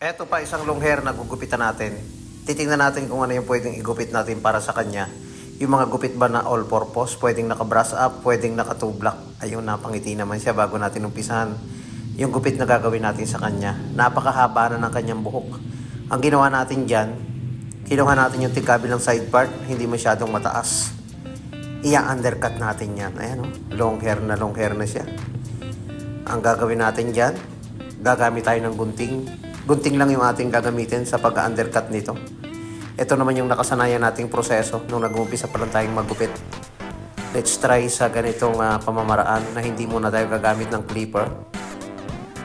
Eto pa isang long hair na gugupitan natin. Titingnan natin kung ano yung pwedeng igupit natin para sa kanya. Yung mga gupit ba na all purpose, pwedeng naka-brush up, pwedeng naka-two-block. Ayun, napangiti naman siya bago natin umpisahan yung gupit na gagawin natin sa kanya. Napakahaba na ng kanyang buhok. Ang ginawa natin dyan, kinuha natin yung tigkabilang side part, hindi masyadong mataas. Iya-undercut natin yan. Ayan o, long hair na siya. Ang gagawin natin dyan, gagamit tayo ng gunting. Gunting lang yung ating gagamitin sa pag-undercut nito. Ito naman yung nakasanayan nating proseso nung nag-umpisa pa lang tayong magupit. Let's try sa ganitong pamamaraan na hindi muna tayo gagamit ng clipper.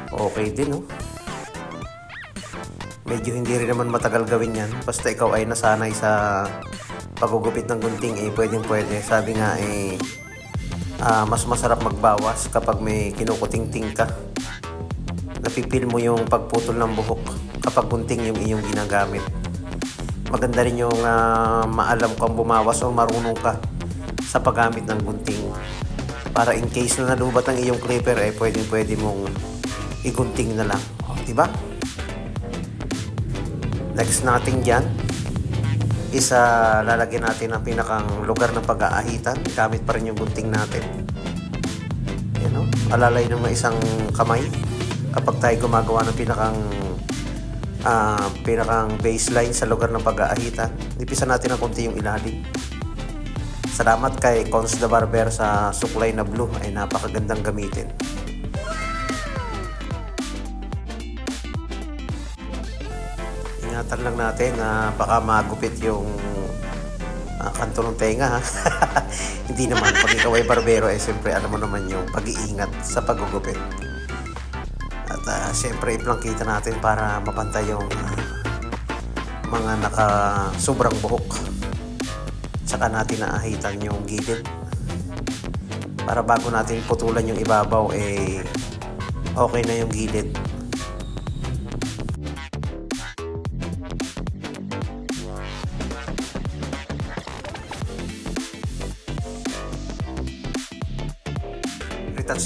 Okay din, no? Medyo hindi rin naman matagal gawin yan. Basta ikaw ay nasanay sa pagugupit ng gunting, pwedeng pwede. Sabi nga, mas masarap magbawas kapag may kinukuting-ting ka. Napipil mo yung pagputol ng buhok kapag gunting yung iyong ginagamit. Maganda rin yung maalam kung bumawas o marunong ka sa paggamit ng gunting. Para in case na nalubat ang iyong clipper, pwede mong igunting na lang. O, diba? Next natin dyan, lalagyan natin ang pinakang lugar ng pag-aahitan. Gamit pa rin yung gunting natin. Yan o, alalay ng isang kamay. Kapag tayo gumagawa ng pinakang baseline sa lugar ng pag-aahitan, ipisan natin ng konti yung ilalim. Salamat kay Cons the Barber sa suklay na blue, ay napakagandang gamitin. Ingatan lang natin na baka magupit yung kanto ng tenga, ha? Hindi naman, pag ikaw ay barbero, siyempre alam mo naman yung pag-iingat sa paggugupit. At siyempre iplangkita natin para mapantay yung mga sobrang buhok. Tsaka natin naahitan yung gilid. Para bago natin putulan yung ibabaw, okay na yung gilid.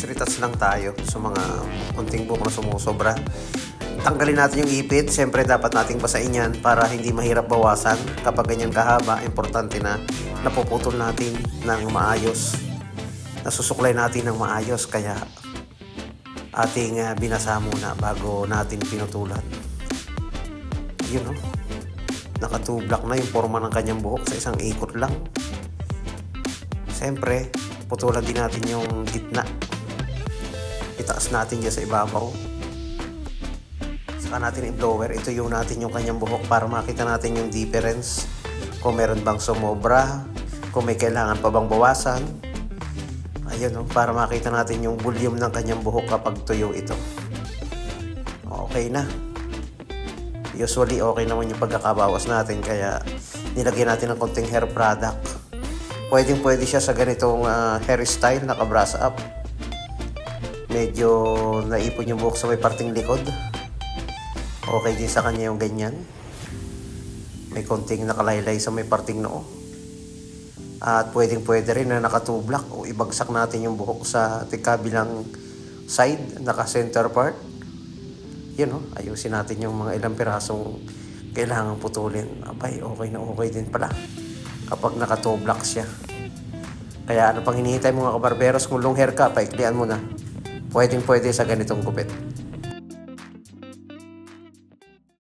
Retouch lang tayo sa mga kunting buhok na sumusobra. Tanggalin natin yung ipit. Siyempre dapat nating basain yan para hindi mahirap bawasan. Kapag ganyan kahaba, importante na napuputol natin ng maayos. Nasusuklay natin ng maayos. Kaya ating binasa muna bago natin pinutulan. Yun, no? Naka-two-block na yung forma ng kanyang buhok sa isang ikot lang. Siyempre, putulan din natin yung gitna. Itaas natin dyan sa ibabaw. Saka natin i-blower. Ito yung natin yung kanyang buhok para makita natin yung difference. Kung meron bang sumobra, kung may kailangan pa bang bawasan. Ayun, no? Para makita natin yung volume ng kanyang buhok kapag tuyo ito. Okay na. Usually okay naman yung pagkakabawas natin, kaya nilagyan natin ng konting hair product. Pwede siya sa ganitong hairstyle, naka-brush up. Medyo naipon yung buhok sa may parting likod. Okay din sa kanya yung ganyan. May konting nakalaylay sa may parting noo. At pwede rin na naka-two-block o ibagsak natin yung buhok sa kabilang side, naka-center part. Yun, no? Ayusin natin yung mga ilang pirasong kailangang putulin. Abay, okay din pala kapag naka-two-block siya. Kaya ano pang hinihintay mga kabarberos, kung long hair ka, paiklian mo na. Pwede sa ganitong gupit.